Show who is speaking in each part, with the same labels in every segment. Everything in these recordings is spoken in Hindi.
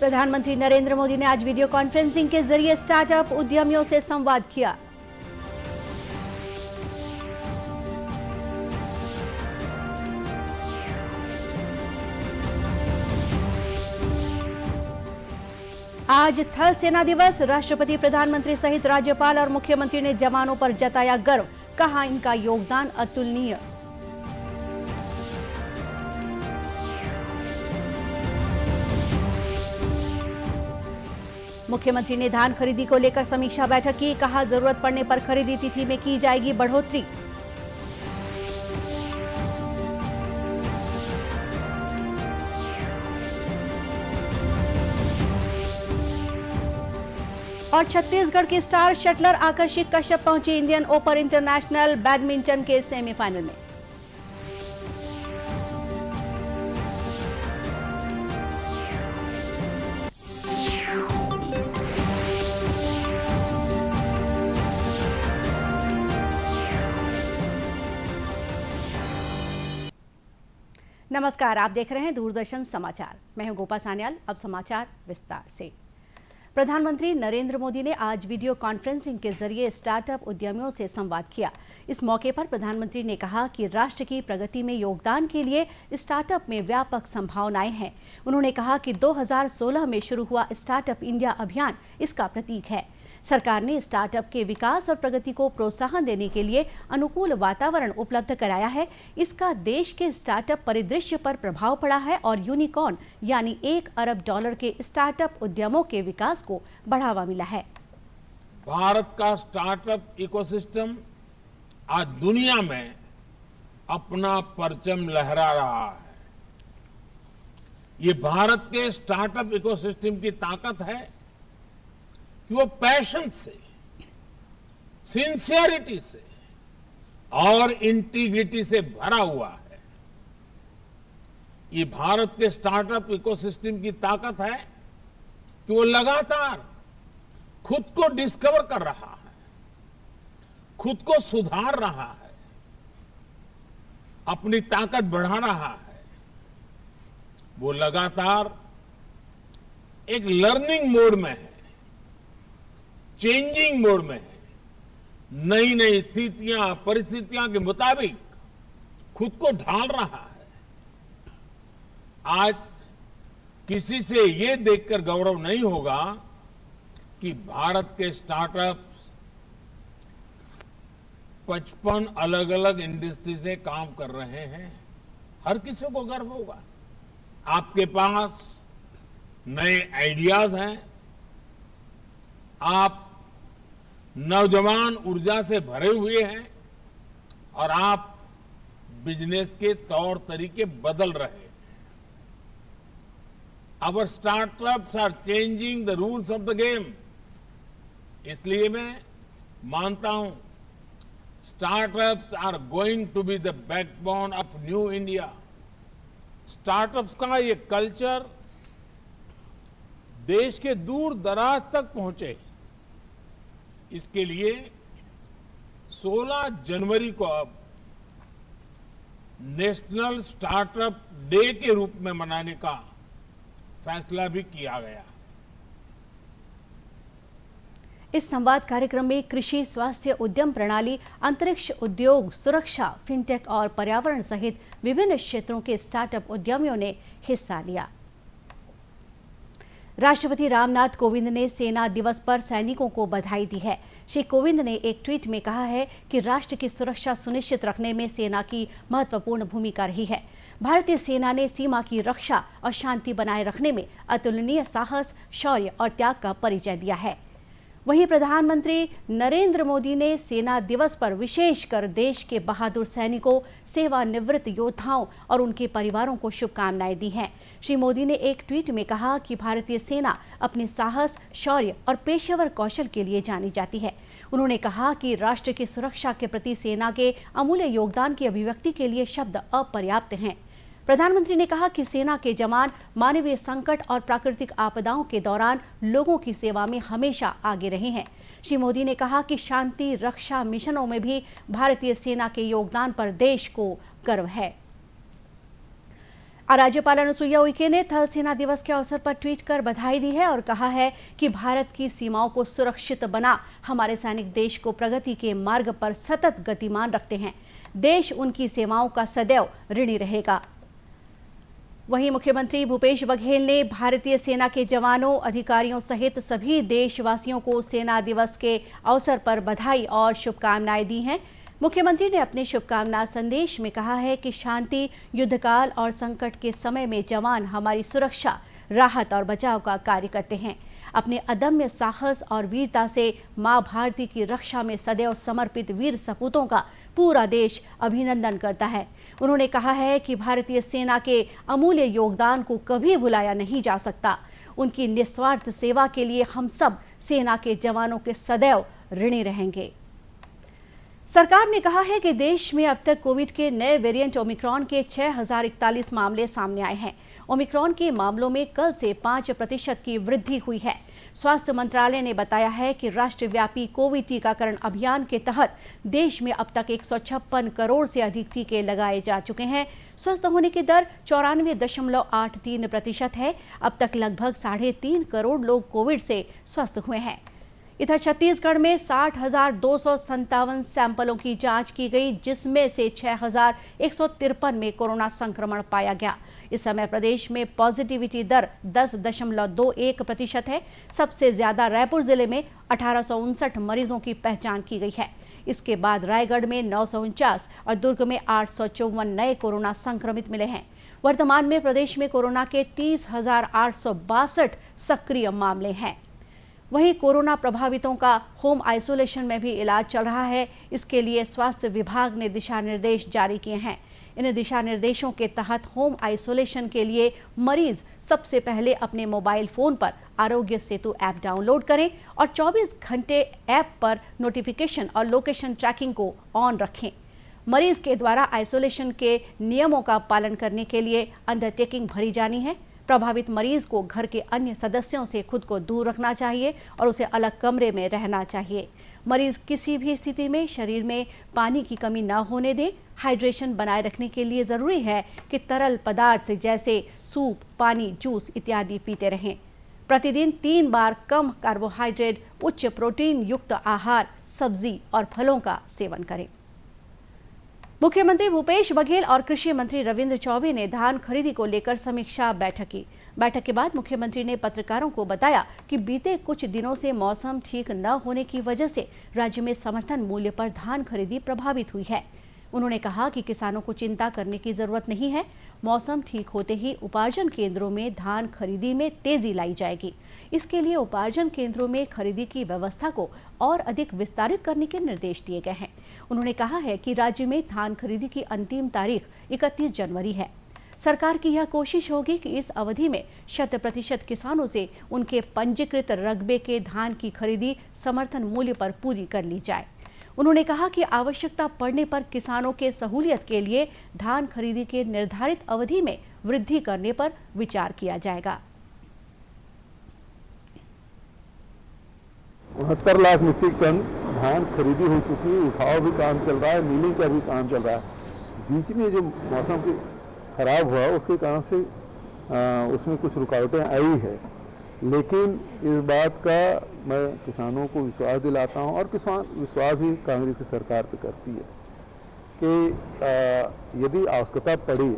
Speaker 1: प्रधानमंत्री नरेंद्र मोदी ने आज वीडियो कॉन्फ्रेंसिंग के जरिए स्टार्टअप उद्यमियों से संवाद किया। आज थल सेना दिवस, राष्ट्रपति, प्रधानमंत्री सहित राज्यपाल और मुख्यमंत्री ने जवानों पर जताया गर्व, कहा इनका योगदान अतुलनीय। मुख्यमंत्री ने धान खरीदी को लेकर समीक्षा बैठक की, कहा जरूरत पड़ने पर खरीदी तिथि में की जाएगी बढ़ोतरी। और छत्तीसगढ़ की स्टार शटलर आकर्षि कश्यप पहुंची इंडियन ओपन इंटरनेशनल बैडमिंटन के सेमीफाइनल में। नमस्कार, आप देख रहे हैं दूरदर्शन समाचार। मैं हूं गोपा सान्याल। अब समाचार विस्तार से। प्रधानमंत्री नरेंद्र मोदी ने आज वीडियो कॉन्फ्रेंसिंग के जरिए स्टार्टअप उद्यमियों से संवाद किया। इस मौके पर प्रधानमंत्री ने कहा कि राष्ट्र की प्रगति में योगदान के लिए स्टार्टअप में व्यापक संभावनाएं हैं। उन्होंने कहा कि 2016 में शुरू हुआ स्टार्टअप इंडिया अभियान इसका प्रतीक है। सरकार ने स्टार्टअप के विकास और प्रगति को प्रोत्साहन देने के लिए अनुकूल वातावरण उपलब्ध कराया है। इसका देश के स्टार्टअप परिदृश्य पर प्रभाव पड़ा है और यूनिकॉर्न यानी $1 अरब के स्टार्टअप उद्यमों के विकास को बढ़ावा मिला है।
Speaker 2: भारत का स्टार्टअप इकोसिस्टम आज दुनिया में अपना परचम लहरा रहा है। ये भारत के स्टार्टअप इकोसिस्टम की ताकत है कि वो पैशन से, सिंसियरिटी से और इंटीग्रिटी से भरा हुआ है। ये भारत के स्टार्टअप इकोसिस्टम की ताकत है कि वो लगातार खुद को डिस्कवर कर रहा है, खुद को सुधार रहा है, अपनी ताकत बढ़ा रहा है। वो लगातार एक लर्निंग मोड में है, चेंजिंग मोड में है, नई नई स्थितियां, परिस्थितियां के मुताबिक खुद को ढाल रहा है। आज किसी से ये देखकर गौरव नहीं होगा कि भारत के स्टार्टअप्स 55 अलग अलग इंडस्ट्री से काम कर रहे हैं। हर किसी को गर्व होगा। आपके पास नए आइडियाज हैं, आप नौजवान ऊर्जा से भरे हुए हैं और आप बिजनेस के तौर तरीके बदल रहे हैं। Our startups are changing the rules of the game. इसलिए मैं मानता हूं startups are going to be the backbone of new India. Startups का ये कल्चर देश के दूर दराज तक पहुंचे, इसके लिए 16 जनवरी को अब नेशनल स्टार्टअप डे के रूप में मनाने का फैसला भी किया गया।
Speaker 1: इस संवाद कार्यक्रम में कृषि, स्वास्थ्य, उद्यम प्रणाली, अंतरिक्ष, उद्योग, सुरक्षा, फिनटेक और पर्यावरण सहित विभिन्न क्षेत्रों के स्टार्टअप उद्यमियों ने हिस्सा लिया। राष्ट्रपति रामनाथ कोविंद ने सेना दिवस पर सैनिकों को बधाई दी है। श्री कोविंद ने एक ट्वीट में कहा है कि राष्ट्र की सुरक्षा सुनिश्चित रखने में सेना की महत्वपूर्ण भूमिका रही है। भारतीय सेना ने सीमा की रक्षा और शांति बनाए रखने में अतुलनीय साहस, शौर्य और त्याग का परिचय दिया है। वहीं प्रधानमंत्री नरेंद्र मोदी ने सेना दिवस पर विशेषकर देश के बहादुर सैनिकों, सेवानिवृत्त योद्धाओं और उनके परिवारों को शुभकामनाएं दी हैं। श्री मोदी ने एक ट्वीट में कहा कि भारतीय सेना अपने साहस, शौर्य और पेशेवर कौशल के लिए जानी जाती है। उन्होंने कहा कि राष्ट्र की सुरक्षा के प्रति सेना के अमूल्य योगदान की अभिव्यक्ति के लिए शब्द अपर्याप्त हैं। प्रधानमंत्री ने कहा कि सेना के जवान मानवीय संकट और प्राकृतिक आपदाओं के दौरान लोगों की सेवा में हमेशा आगे रहे हैं। श्री मोदी ने कहा कि शांति रक्षा मिशनों में भी भारतीय सेना के योगदान पर देश को गर्व है। राज्यपाल अनुसुईया उइके ने थल सेना दिवस के अवसर पर ट्वीट कर बधाई दी है और कहा है कि भारत की सीमाओं को सुरक्षित बना हमारे सैनिक देश को प्रगति के मार्ग पर सतत गतिमान रखते हैं। देश उनकी सेवाओं का सदैव ऋणी रहेगा। वहीं मुख्यमंत्री भूपेश बघेल ने भारतीय सेना के जवानों, अधिकारियों सहित सभी देशवासियों को सेना दिवस के अवसर पर बधाई और शुभकामनाएं दी हैं। मुख्यमंत्री ने अपने शुभकामना संदेश में कहा है कि शांति, युद्धकाल और संकट के समय में जवान हमारी सुरक्षा, राहत और बचाव का कार्य करते हैं। अपने अदम्य साहस और वीरता से मां भारती की रक्षा में सदैव समर्पित वीर सपूतों का पूरा देश अभिनंदन करता है। उन्होंने कहा है कि भारतीय सेना के अमूल्य योगदान को कभी भुलाया नहीं जा सकता। उनकी निस्वार्थ सेवा के लिए हम सब सेना के जवानों के सदैव ऋणी रहेंगे। सरकार ने कहा है कि देश में अब तक कोविड के नए वेरिएंट ओमिक्रॉन के 6041 मामले सामने आए हैं। ओमिक्रॉन के मामलों में कल से 5% की वृद्धि हुई है। स्वास्थ्य मंत्रालय ने बताया है कि राष्ट्रव्यापी कोविड टीकाकरण अभियान के तहत देश में अब तक 156 करोड़ से अधिक टीके लगाए जा चुके हैं। स्वस्थ होने की दर 94.83% है। अब तक लगभग 3.5 करोड़ लोग कोविड से स्वस्थ हुए हैं। इधर छत्तीसगढ़ में 60,257 सैंपलों की जांच की गई, जिसमें से 6,153 में कोरोना संक्रमण पाया गया। इस समय प्रदेश में पॉजिटिविटी दर 10.21% है। सबसे ज्यादा रायपुर जिले में 1859 मरीजों की पहचान की गई है। इसके बाद रायगढ़ में 949 और दुर्ग में 854 नए कोरोना संक्रमित मिले हैं। वर्तमान में प्रदेश में कोरोना के 30,862 सक्रिय मामले हैं। वहीं कोरोना प्रभावितों का होम आइसोलेशन में भी इलाज चल रहा है। इसके लिए स्वास्थ्य विभाग ने दिशा निर्देश जारी किए हैं। इन दिशा निर्देशों के तहत होम आइसोलेशन के लिए मरीज सबसे पहले अपने मोबाइल फोन पर आरोग्य सेतु ऐप डाउनलोड करें और 24 घंटे ऐप पर नोटिफिकेशन और लोकेशन ट्रैकिंग को ऑन रखें। मरीज के द्वारा आइसोलेशन के नियमों का पालन करने के लिए अंडरटेकिंग भरी जानी है। प्रभावित मरीज को घर के अन्य सदस्यों से खुद को दूर रखना चाहिए और उसे अलग कमरे में रहना चाहिए। मरीज किसी भी स्थिति में शरीर में पानी की कमी न होने दें। हाइड्रेशन बनाए रखने के लिए जरूरी है कि तरल पदार्थ जैसे सूप, पानी, जूस इत्यादि पीते रहें। प्रतिदिन 3 बार कम कार्बोहाइड्रेट, उच्च प्रोटीन युक्त आहार, सब्जी और फलों का सेवन करें। मुख्यमंत्री भूपेश बघेल और कृषि मंत्री रविंद्र चौबे ने धान खरीदी को लेकर समीक्षा बैठक की। बैठक के बाद मुख्यमंत्री ने पत्रकारों को बताया कि बीते कुछ दिनों से मौसम ठीक न होने की वजह से राज्य में समर्थन मूल्य पर धान खरीदी प्रभावित हुई है। उन्होंने कहा कि किसानों को चिंता करने की जरूरत नहीं है। मौसम ठीक होते ही उपार्जन केंद्रों में धान खरीदी में तेजी लाई जाएगी। इसके लिए उपार्जन केंद्रों में खरीदी की व्यवस्था को और अधिक विस्तारित करने के निर्देश दिए गए हैं। उन्होंने कहा है कि राज्य में धान खरीदी की अंतिम तारीख 31 जनवरी है। सरकार की यह कोशिश होगी कि इस अवधि में 100% किसानों से उनके पंजीकृत रकबे के धान की खरीदी समर्थन मूल्य पर पूरी कर ली जाए। उन्होंने कहा कि आवश्यकता पड़ने पर किसानों के सहूलियत के लिए धान खरीदी के निर्धारित अवधि में वृद्धि करने पर विचार किया जाएगा।
Speaker 3: 69 लाख मीट्रिक टन धान खरीदी हो चुकी है। उठाव भी काम चल रहा है, मिलिंग का भी काम चल रहा है। बीच में जो मौसम खराब हुआ उसके कारण से उसमें कुछ रुकावटें आई है, लेकिन इस बात का मैं किसानों को विश्वास दिलाता हूं और किसान विश्वास भी कांग्रेस की सरकार पे करती है कि यदि आवश्यकता पड़ी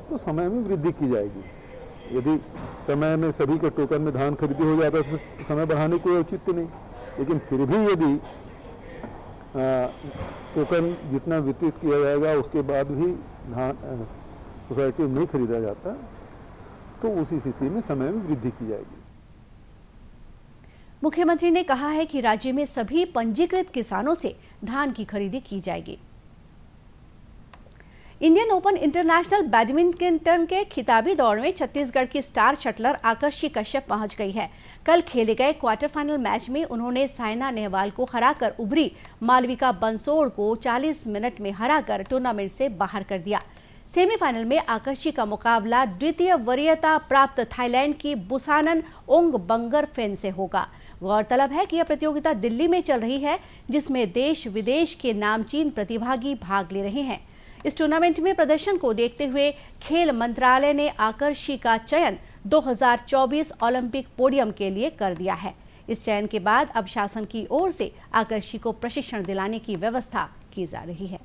Speaker 3: तो समय में वृद्धि की जाएगी। यदि समय में सभी के टोकन में धान खरीदी हो जाता है तो समय बढ़ाने कोई औचित्य नहीं, लेकिन फिर भी यदि टोकन जितना वितरित किया जाएगा उसके बाद भी धान सोसाइटी में नहीं खरीदा जाता तो उसी स्थिति में समय में वृद्धि की जाएगी।
Speaker 1: मुख्यमंत्री ने कहा है कि राज्य में सभी पंजीकृत किसानों से धान की खरीदी की जाएगी। इंडियन ओपन इंटरनेशनल बैडमिंटन के खिताबी दौड़ में छत्तीसगढ़ की स्टार शटलर आकर्षि कश्यप पहुंच गई है। कल खेले गए क्वार्टर फाइनल मैच में उन्होंने साइना नेहवाल को हराकर उभरी मालविका बंसोड़ को 40 मिनट में हराकर टूर्नामेंट से बाहर कर दिया। सेमीफाइनल में आकर्षि का मुकाबला द्वितीय वरीयता प्राप्त थाईलैंड की बुसानन ओंगबंगरफेन से होगा। गौरतलब है कि यह प्रतियोगिता दिल्ली में चल रही है, जिसमें देश विदेश के नामचीन प्रतिभागी भाग ले रहे हैं। इस टूर्नामेंट में प्रदर्शन को देखते हुए खेल मंत्रालय ने आकर्षि का चयन 2024 ओलंपिक पोडियम के लिए कर दिया है। इस चयन के बाद अब शासन की ओर से आकर्षि को प्रशिक्षण दिलाने की व्यवस्था की जा रही है।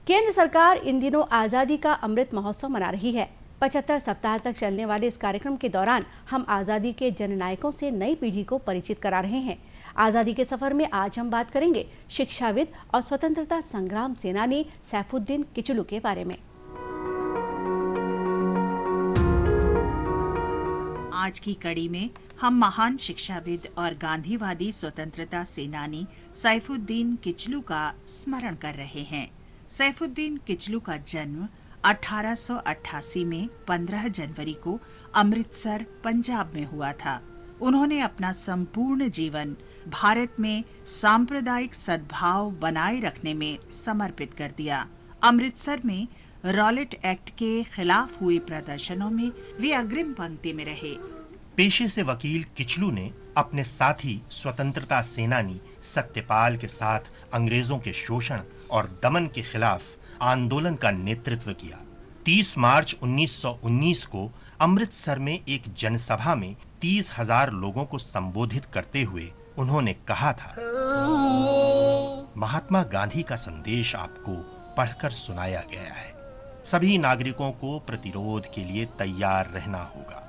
Speaker 1: केंद्र सरकार इन दिनों आजादी का अमृत महोत्सव मना रही है। 75 सप्ताह तक चलने वाले इस कार्यक्रम के दौरान हम आजादी के जननायकों से नई पीढ़ी को परिचित करा रहे हैं। आजादी के सफर में आज हम बात करेंगे शिक्षाविद और स्वतंत्रता संग्राम सेनानी सैफुद्दीन किचलू के बारे में।
Speaker 4: आज की कड़ी में हम महान शिक्षाविद और गांधीवादी स्वतंत्रता सेनानी सैफुद्दीन किचलू का स्मरण कर रहे हैं। सैफुद्दीन किचलू का जन्म 1888 में 15 जनवरी को अमृतसर, पंजाब में हुआ था। उन्होंने अपना संपूर्ण जीवन भारत में सांप्रदायिक सद्भाव बनाए रखने में समर्पित कर दिया। अमृतसर में रॉलेट एक्ट के खिलाफ हुए प्रदर्शनों में वे अग्रिम पंक्ति में रहे।
Speaker 5: पेशे से वकील किचलू ने अपने साथी स्वतंत्रता सेनानी सत्यपाल के साथ अंग्रेजों के शोषण और दमन के खिलाफ आंदोलन का नेतृत्व किया। 30 मार्च 1919 को अमृतसर में एक जनसभा में 30,000 लोगों को संबोधित करते हुए उन्होंने कहा था, महात्मा गांधी का संदेश आपको पढ़कर सुनाया गया है। सभी नागरिकों को प्रतिरोध के लिए तैयार रहना होगा।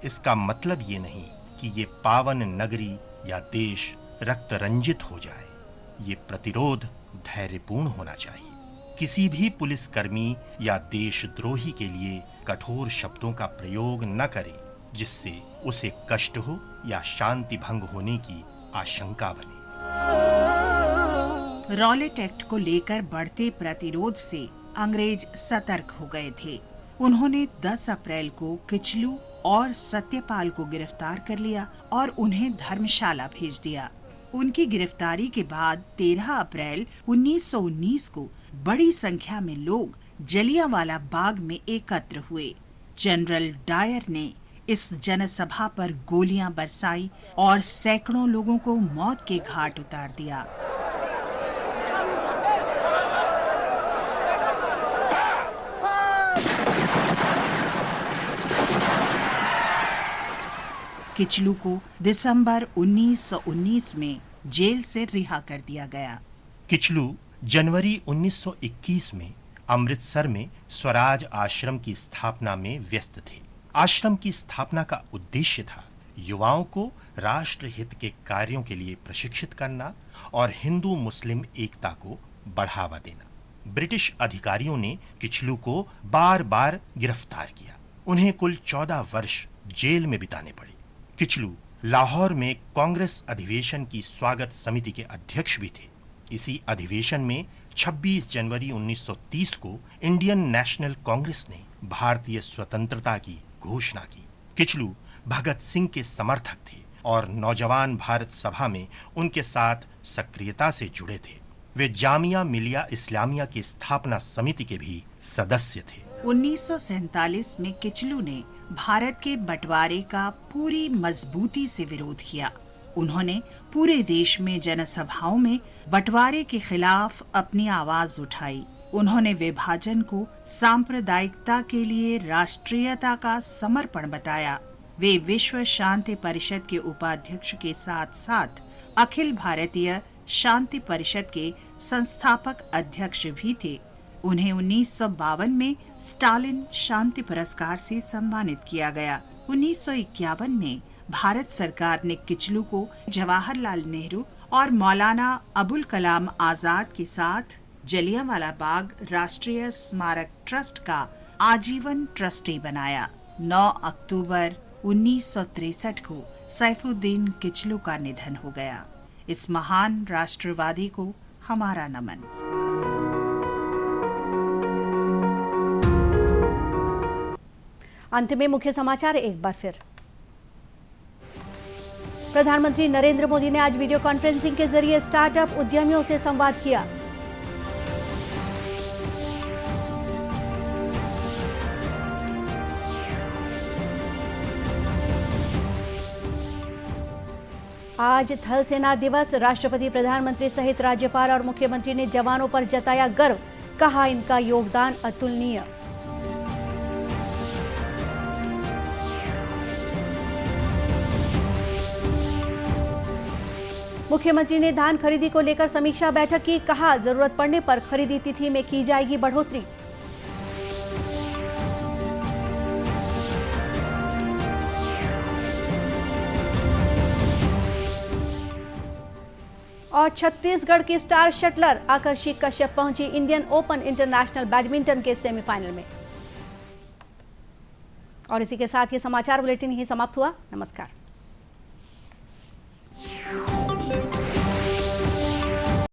Speaker 5: इसका मतलब ये नहीं कि ये पावन नगरी या देश रक्त रंजित हो जाए। ये प्रतिरोध धैर्यपूर्ण होना चाहिए। किसी भी पुलिसकर्मी या देशद्रोही के लिए कठोर शब्दों का प्रयोग न करें जिससे उसे कष्ट हो या शांति भंग होने की आशंका बने।
Speaker 4: रॉलेट एक्ट को लेकर बढ़ते प्रतिरोध से अंग्रेज सतर्क हो गए थे। उन्होंने 10 अप्रैल को किचलू और सत्यपाल को गिरफ्तार कर लिया और उन्हें धर्मशाला भेज दिया। उनकी गिरफ्तारी के बाद 13 अप्रैल 1919 को बड़ी संख्या में लोग जलियांवाला बाग में एकत्र हुए। जनरल डायर ने इस जनसभा पर गोलियां बरसाई और सैकड़ों लोगों को मौत के घाट उतार दिया। किचलू को दिसंबर 1919 में जेल से रिहा कर दिया गया।
Speaker 5: किचलू जनवरी 1921 में अमृतसर में स्वराज आश्रम की स्थापना में व्यस्त थे। आश्रम की स्थापना का उद्देश्य था युवाओं को राष्ट्र हित के कार्यों के लिए प्रशिक्षित करना और हिंदू मुस्लिम एकता को बढ़ावा देना। ब्रिटिश अधिकारियों ने किचलू को बार बार गिरफ्तार किया। उन्हें कुल 14 वर्ष जेल में बिताने पड़े। किचलू लाहौर में कांग्रेस अधिवेशन की स्वागत समिति के अध्यक्ष भी थे। इसी अधिवेशन में 26 जनवरी 1930 को इंडियन नेशनल कांग्रेस ने भारतीय स्वतंत्रता की घोषणा की। किचलू भगत सिंह के समर्थक थे और नौजवान भारत सभा में उनके साथ सक्रियता से जुड़े थे। वे जामिया मिलिया इस्लामिया की स्थापना समिति के भी सदस्य थे।
Speaker 4: 1947 में किचलू ने भारत के बंटवारे का पूरी मजबूती से विरोध किया। उन्होंने पूरे देश में जनसभाओं में बंटवारे के खिलाफ अपनी आवाज उठाई। उन्होंने विभाजन को सांप्रदायिकता के लिए राष्ट्रीयता का समर्पण बताया। वे विश्व शांति परिषद के उपाध्यक्ष के साथ साथ अखिल भारतीय शांति परिषद के संस्थापक अध्यक्ष भी थे। उन्हें 1952 में स्टालिन शांति पुरस्कार से सम्मानित किया गया। 1951 में भारत सरकार ने किचलू को जवाहरलाल नेहरू और मौलाना अबुल कलाम आजाद के साथ जलियांवाला बाग राष्ट्रीय स्मारक ट्रस्ट का आजीवन ट्रस्टी बनाया। 9 अक्टूबर 1963 को सैफुद्दीन किचलू का निधन हो गया। इस महान राष्ट्रवादी को हमारा नमन।
Speaker 1: अंत में मुख्य समाचार एक बार फिर। प्रधानमंत्री नरेंद्र मोदी ने आज वीडियो कॉन्फ्रेंसिंग के जरिए स्टार्टअप उद्यमियों से संवाद किया। आज थल सेना दिवस। राष्ट्रपति, प्रधानमंत्री सहित राज्यपाल और मुख्यमंत्री ने जवानों पर जताया गर्व। कहा इनका योगदान अतुलनीय। मुख्यमंत्री ने धान खरीदी को लेकर समीक्षा बैठक की, कहा जरूरत पड़ने पर खरीदी तिथि में की जाएगी बढ़ोतरी। और छत्तीसगढ़ की स्टार शटलर आकर्षि कश्यप पहुंची इंडियन ओपन इंटरनेशनल बैडमिंटन के सेमीफाइनल में। और इसी के साथ ये समाचार बुलेटिन ही समाप्त हुआ। नमस्कार।